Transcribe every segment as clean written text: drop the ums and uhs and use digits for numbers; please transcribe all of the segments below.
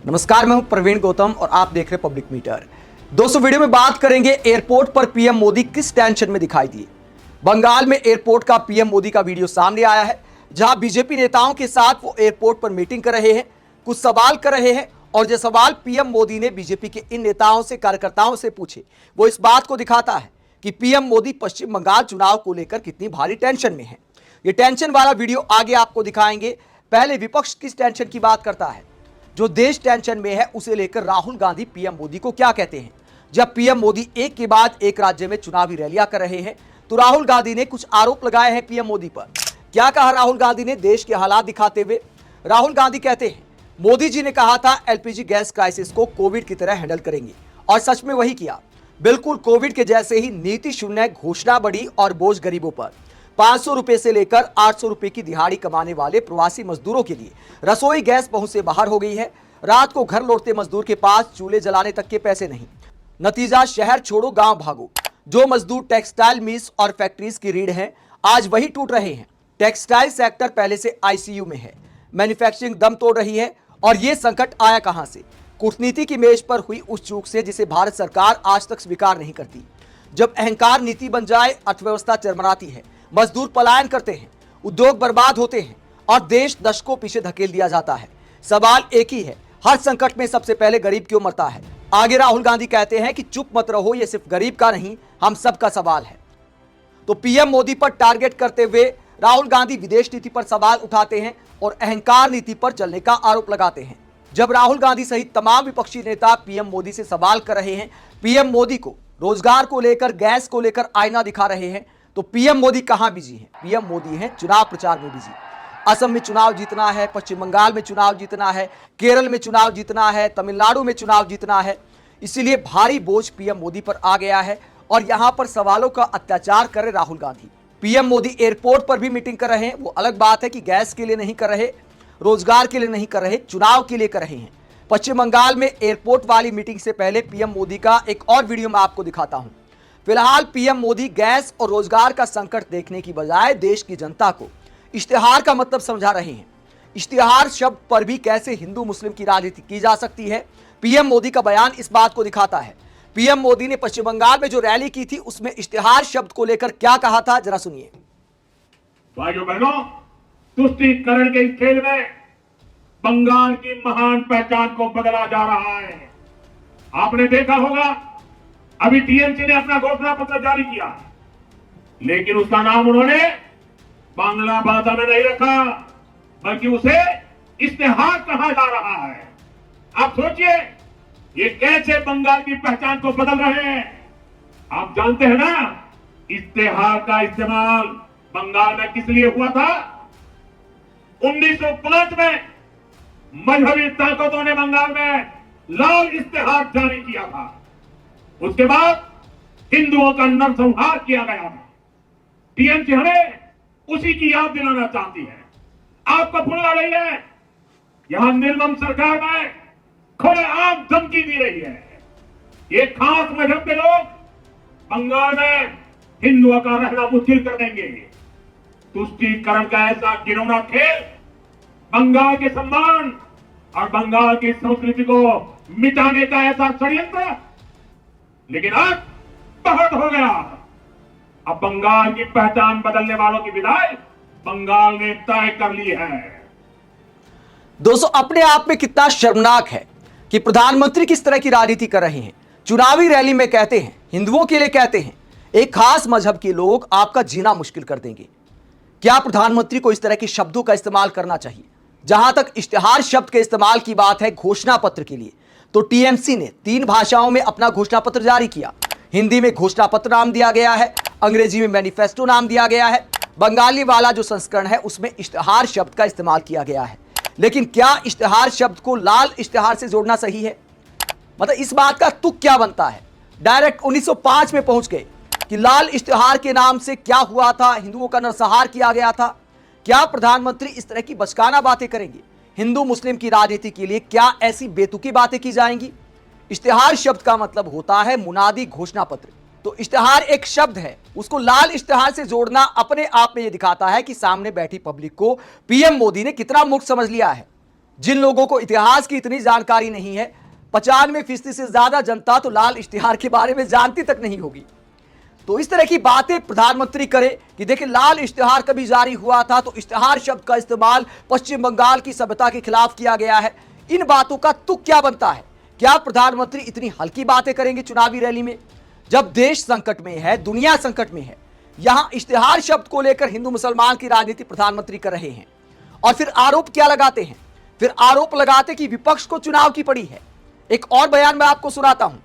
नमस्कार, मैं हूं प्रवीण गौतम और आप देख रहे हैं पब्लिक मीटर। दोस्तों, वीडियो में बात करेंगे एयरपोर्ट पर पीएम मोदी किस टेंशन में दिखाई दिए। बंगाल में एयरपोर्ट का पीएम मोदी का वीडियो सामने आया है, जहां बीजेपी नेताओं के साथ वो एयरपोर्ट पर मीटिंग कर रहे हैं, कुछ सवाल कर रहे हैं और जो सवाल पीएम मोदी ने बीजेपी के इन नेताओं से, कार्यकर्ताओं से पूछे, वो इस बात को दिखाता है कि पीएम मोदी पश्चिम बंगाल चुनाव को लेकर कितनी भारी टेंशन में है। ये टेंशन वाला वीडियो आगे आपको दिखाएंगे। पहले विपक्ष किस टेंशन की बात करता है, जो देश टेंशन में है, उसे लेकर राहुल गांधी पीएम मोदी को क्या कहते हैं। जब पीएम मोदी एक के बाद एक राज्य में चुनावी रैलियां कर रहे हैं, तो राहुल गांधी ने कुछ आरोप लगाए हैं पीएम मोदी पर। क्या कहा राहुल गांधी ने देश के हालात दिखाते हुए? राहुल गांधी कहते हैं, मोदी जी ने कहा था एलपीजी गैस क्राइसिस को कोविड की तरह हैंडल करेंगे, और सच में वही किया। बिल्कुल कोविड के जैसे ही नीति शून्य घोषणा बढ़ी और बोझ गरीबों पर। 500 रुपए से लेकर 800 रुपए की दिहाड़ी कमाने वाले प्रवासी मजदूरों के लिए रसोई गैस पहुंच से बाहर हो गई है। रात को घर लौटते मजदूर के पास चूल्हे जलाने तक के पैसे नहीं। नतीजा, शहर छोड़ो गांव भागो। जो मजदूर टेक्सटाइल मिल्स और फैक्ट्रीज की रीढ़ हैं, आज वही टूट रहे हैं। टेक्सटाइल सेक्टर पहले से आईसीयू में है, मैन्युफैक्चरिंग दम तोड़ रही है। और यह संकट आया कहां से? कूटनीति की मेज पर हुई उस चूक से जिसे भारत सरकार आज तक स्वीकार नहीं करती। जब अहंकार नीति बन जाए, अर्थव्यवस्था चरमराती है, मजदूर पलायन करते हैं, उद्योग बर्बाद होते हैं और देश दशकों पीछे धकेल दिया जाता है। सवाल एक ही है, हर संकट में सबसे पहले गरीब क्यों मरता है? आगे राहुल गांधी कहते हैं कि चुप मत रहो, यह सिर्फ गरीब का नहीं, हम सबका सवाल है। तो पीएम मोदी पर टारगेट करते हुए राहुल गांधी विदेश नीति पर सवाल उठाते हैं और अहंकार नीति पर चलने का आरोप लगाते हैं। जब राहुल गांधी सहित तमाम विपक्षी नेता पीएम मोदी से सवाल कर रहे हैं, पीएम मोदी को रोजगार को लेकर, गैस को लेकर आईना दिखा रहे हैं, तो पीएम मोदी कहां बिजी हैं? पीएम मोदी हैं चुनाव प्रचार में बिजी। असम में चुनाव जीतना है, पश्चिम बंगाल में चुनाव जीतना है, केरल में चुनाव जीतना है, तमिलनाडु में चुनाव जीतना है। इसीलिए भारी बोझ पीएम मोदी पर आ गया है और यहां पर सवालों का अत्याचार कर रहे राहुल गांधी। पीएम मोदी एयरपोर्ट पर भी मीटिंग कर रहे हैं। वो अलग बात है कि गैस के लिए नहीं कर रहे, रोजगार के लिए नहीं कर रहे, चुनाव के लिए कर रहे हैं। पश्चिम बंगाल में एयरपोर्ट वाली मीटिंग से पहले पीएम मोदी का एक और वीडियो मैं आपको दिखाता हूं। फिलहाल पीएम मोदी गैस और रोजगार का संकट देखने की बजाय देश की जनता को इश्तिहार का मतलब समझा रहे हैं। इश्तिहार शब्द पर भी कैसे हिंदू मुस्लिम की राजनीति की जा सकती है, पीएम मोदी का बयान इस बात को दिखाता है। पीएम मोदी ने पश्चिम बंगाल में जो रैली की थी, उसमें इश्तिहार शब्द को लेकर क्या कहा था, जरा सुनिए। भाइयों बहनों, तुष्टीकरण के इस खेल में बंगाल की महान पहचान को बदला जा रहा है। आपने देखा होगा, अभी टीएमसी ने अपना घोषणा पत्र जारी किया, लेकिन उसका नाम उन्होंने बांग्ला भाषा में नहीं रखा, बल्कि उसे इश्तिहार कहा जा रहा है। आप सोचिए, ये कैसे बंगाल की पहचान को बदल रहे हैं। आप जानते हैं ना, इश्तिहार का इस्तेमाल बंगाल में किस लिए हुआ था? 1905 में मजहबी ताकतों ने बंगाल में लाल इश्तिहार जारी किया था। उसके बाद हिंदुओं का नरसंहार किया गया था। टीएमसी हमें उसी की याद दिलाना चाहती है। आपको भूलना नहीं है, यहां निर्मम सरकार में खुलेआम धमकी दी रही है। ये खास मजहब के लोग बंगाल में हिंदुओं का रहना मुश्किल कर देंगे। तुष्टीकरण का ऐसा घिनौना खेल बंगाल के सम्मान और बंगाल की संस्कृति को मिटाने का ऐसा षड्यंत्र, लेकिन अब बहुत हो गया। अब बंगाल की पहचान बदलने वालों की विदाई बंगाल ने तय कर ली है। दोस्तों, अपने आप में कितना शर्मनाक है कि प्रधानमंत्री किस तरह की राजनीति कर रहे हैं। चुनावी रैली में कहते हैं, हिंदुओं के लिए कहते हैं, एक खास मजहब के लोग आपका जीना मुश्किल कर देंगे। क्या प्रधानमंत्री को इस तरह के शब्दों का इस्तेमाल करना चाहिए? जहां तक इश्तिहार शब्द के इस्तेमाल की बात है घोषणा पत्र के लिए, तो टीएमसी ने 3 भाषाओं में अपना घोषणा पत्र जारी किया। हिंदी में घोषणा पत्र नाम दिया गया है, अंग्रेजी में मैनिफेस्टो नाम दिया गया है, बंगाली वाला जो संस्करण है उसमें इश्तिहार शब्द का इस्तेमाल किया गया है। लेकिन क्या इश्तिहार शब्द को लाल इश्तिहार से जोड़ना सही है? मतलब इस बात का तुक क्या बनता है? डायरेक्ट 1905 में पहुंच गए कि लाल इश्तिहार के नाम से क्या हुआ था, हिंदुओं का नरसंहार किया गया था। क्या प्रधानमंत्री इस तरह की बचकाना बातें करेंगे? हिंदू मुस्लिम की राजनीति के लिए क्या ऐसी बेतुकी बातें की जाएंगी? इश्तिहार शब्द का मतलब होता है मुनादी, घोषणा पत्र। तो इश्तिहार एक शब्द है, उसको लाल इश्तिहार से जोड़ना अपने आप में यह दिखाता है कि सामने बैठी पब्लिक को पीएम मोदी ने कितना मूर्ख समझ लिया है। जिन लोगों को इतिहास की इतनी जानकारी नहीं है, 95% से ज्यादा जनता तो लाल इश्तिहार के बारे में जानती तक नहीं होगी। तो इस तरह की बातें प्रधानमंत्री करे कि देखिए लाल इश्तिहार कभी जारी हुआ था तो इश्तिहार शब्द का इस्तेमाल पश्चिम बंगाल की सभ्यता के खिलाफ किया गया है। इन बातों का तुक क्या बनता है? क्या प्रधानमंत्री इतनी हल्की बातें करेंगे चुनावी रैली में? जब देश संकट में है, दुनिया संकट में है, यहां इश्तिहार शब्द को लेकर हिंदू मुसलमान की राजनीति प्रधानमंत्री कर रहे हैं। और फिर आरोप क्या लगाते हैं? फिर आरोप लगाते कि विपक्ष को चुनाव की पड़ी है। एक और बयान मैं आपको सुनाता हूं।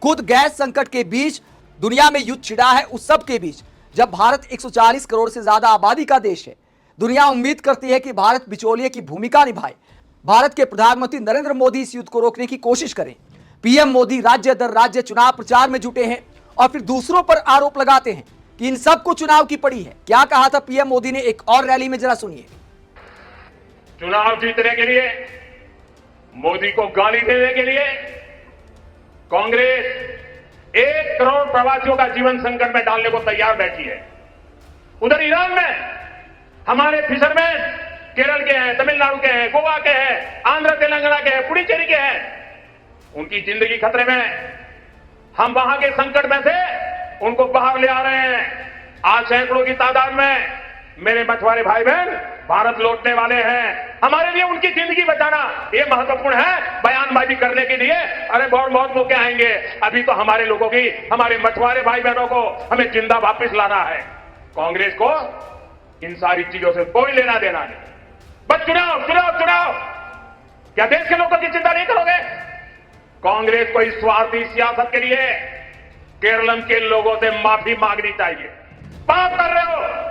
खुद गैस संकट के बीच दुनिया में युद्ध छिड़ा है, उस सब के बीच जब भारत 140 करोड़ से ज्यादा आबादी का देश है, दुनिया उम्मीद करती है कि भारत बिचौलिए की भूमिका निभाए। भारत के प्रधानमंत्री नरेंद्र मोदी इस युद्ध को रोकने की कोशिश करें। पीएम मोदी राज्य दर राज्य चुनाव प्रचार में जुटे हैं और फिर दूसरों पर आरोप लगाते हैं कि इन सबको चुनाव की पड़ी है। क्या कहा था पीएम मोदी ने एक और रैली में, जरा सुनिए। चुनाव जीतने के लिए, मोदी को गाली देने के लिए कांग्रेस 1 करोड़ प्रवासियों का जीवन संकट में डालने को तैयार बैठी है। उधर ईरान में हमारे फिशरमैन केरल के हैं, तमिलनाडु के हैं, गोवा के हैं, आंध्र तेलंगाना के हैं, पुडुचेरी के हैं, उनकी जिंदगी खतरे में। हम वहां के संकट में से उनको बाहर ले आ रहे हैं। आज सैकड़ों की तादाद में मेरे मछुआरे भाई बहन भारत लौटने वाले हैं। हमारे लिए उनकी जिंदगी बचाना ये महत्वपूर्ण है। बयानबाजी करने के लिए अरे बहुत मौके आएंगे, अभी तो हमारे लोगों की, हमारे मछुआरे भाई बहनों को हमें जिंदा वापस लाना है। कांग्रेस को इन सारी चीजों से कोई लेना देना नहीं। बस चुनाव चुनाव चुनाव। क्या देश के लोगों की चिंता नहीं करोगे? कांग्रेस को इस स्वार्थी सियासत के लिए केरल के लोगों से माफी मांगनी चाहिए। पाप कर रहे हो।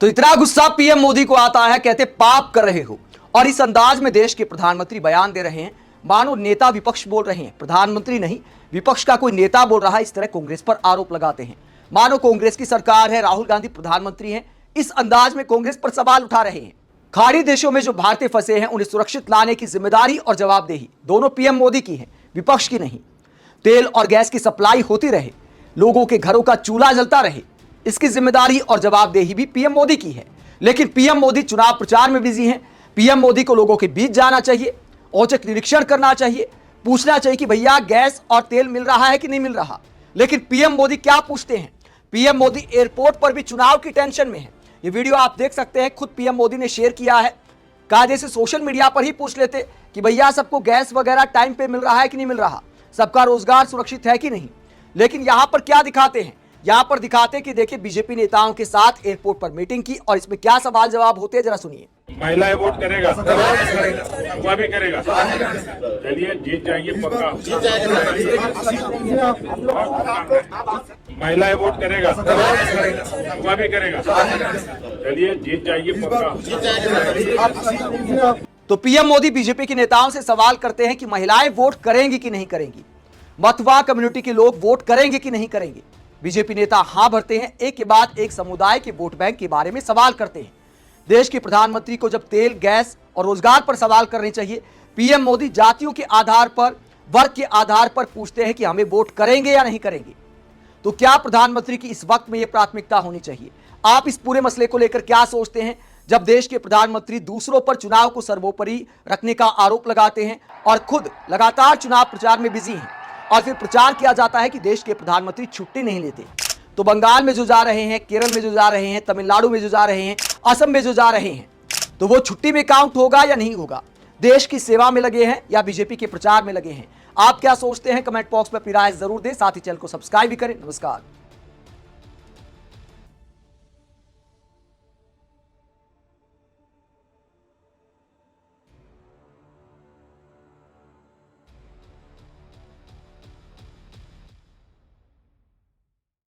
तो इतना गुस्सा पीएम मोदी को आता है, कहते पाप कर रहे हो। और इस अंदाज में देश के प्रधानमंत्री बयान दे रहे हैं मानो नेता विपक्ष बोल रहे हैं। प्रधानमंत्री नहीं, विपक्ष का कोई नेता बोल रहा है। इस तरह कांग्रेस पर आरोप लगाते हैं मानो कांग्रेस की सरकार है, राहुल गांधी प्रधानमंत्री हैं। इस अंदाज में कांग्रेस पर सवाल उठा रहे हैं। खाड़ी देशों में जो भारतीय फंसे हैं उन्हें सुरक्षित लाने की जिम्मेदारी और जवाबदेही दोनों पीएम मोदी की है, विपक्ष की नहीं। तेल और गैस की सप्लाई होती रहे, लोगों के घरों का चूल्हा जलता रहे, इसकी जिम्मेदारी और जवाबदेही भी पीएम मोदी की है। लेकिन पीएम मोदी चुनाव प्रचार में बिजी हैं। पीएम मोदी को लोगों के बीच जाना चाहिए, औचक निरीक्षण करना चाहिए, पूछना चाहिए कि भैया गैस और तेल मिल रहा है कि नहीं मिल रहा। लेकिन पीएम मोदी क्या पूछते हैं? पीएम मोदी एयरपोर्ट पर भी चुनाव की टेंशन में है। ये वीडियो आप देख सकते हैं, खुद पीएम मोदी ने शेयर किया है। कहा जैसे सोशल मीडिया पर ही पूछ लेते कि भैया सबको गैस वगैरह टाइम पे मिल रहा है कि नहीं मिल रहा, सबका रोजगार सुरक्षित है कि नहीं। लेकिन यहां पर क्या दिखाते हैं? यहां पर दिखाते हैं कि देखिए बीजेपी नेताओं के साथ एयरपोर्ट पर मीटिंग की और इसमें क्या सवाल जवाब होते हैं, जरा सुनिए। महिलाएं वोट करेगा, वह भी करेगा। चलिए जीत जाएंगे पक्का। महिलाएं वोट करेगा, वह भी करेगा। चलिए जीत जाएंगे पक्का। तो पीएम मोदी बीजेपी के नेताओं से सवाल करते हैं कि महिलाएं वोट करेंगी कि नहीं करेंगी, मतवा कम्युनिटी के लोग वोट करेंगे कि नहीं करेंगे। बीजेपी नेता हां भरते हैं, एक के बाद एक समुदाय के वोट बैंक के बारे में सवाल करते हैं। देश के प्रधानमंत्री को जब तेल, गैस और रोजगार पर सवाल करने चाहिए, पीएम मोदी जातियों के आधार पर, वर्ग के आधार पर पूछते हैं कि हमें वोट करेंगे या नहीं करेंगे। तो क्या प्रधानमंत्री की इस वक्त में यह प्राथमिकता होनी चाहिए? आप इस पूरे मसले को लेकर क्या सोचते हैं? जब देश के प्रधानमंत्री दूसरों पर चुनाव को सर्वोपरि रखने का आरोप लगाते हैं और खुद लगातार चुनाव प्रचार में बिजी हैं, और फिर प्रचार किया जाता है कि देश के प्रधानमंत्री छुट्टी नहीं लेते। तो बंगाल में जो जा रहे हैं, केरल में जो जा रहे हैं, तमिलनाडु में जो जा रहे हैं, असम में जो जा रहे हैं, तो वो छुट्टी में काउंट होगा या नहीं होगा? देश की सेवा में लगे हैं या बीजेपी के प्रचार में लगे हैं? आप क्या सोचते हैं? कमेंट बॉक्स में अपनी राय जरूर दें। साथ ही चैनल को सब्सक्राइब भी करें। नमस्कार।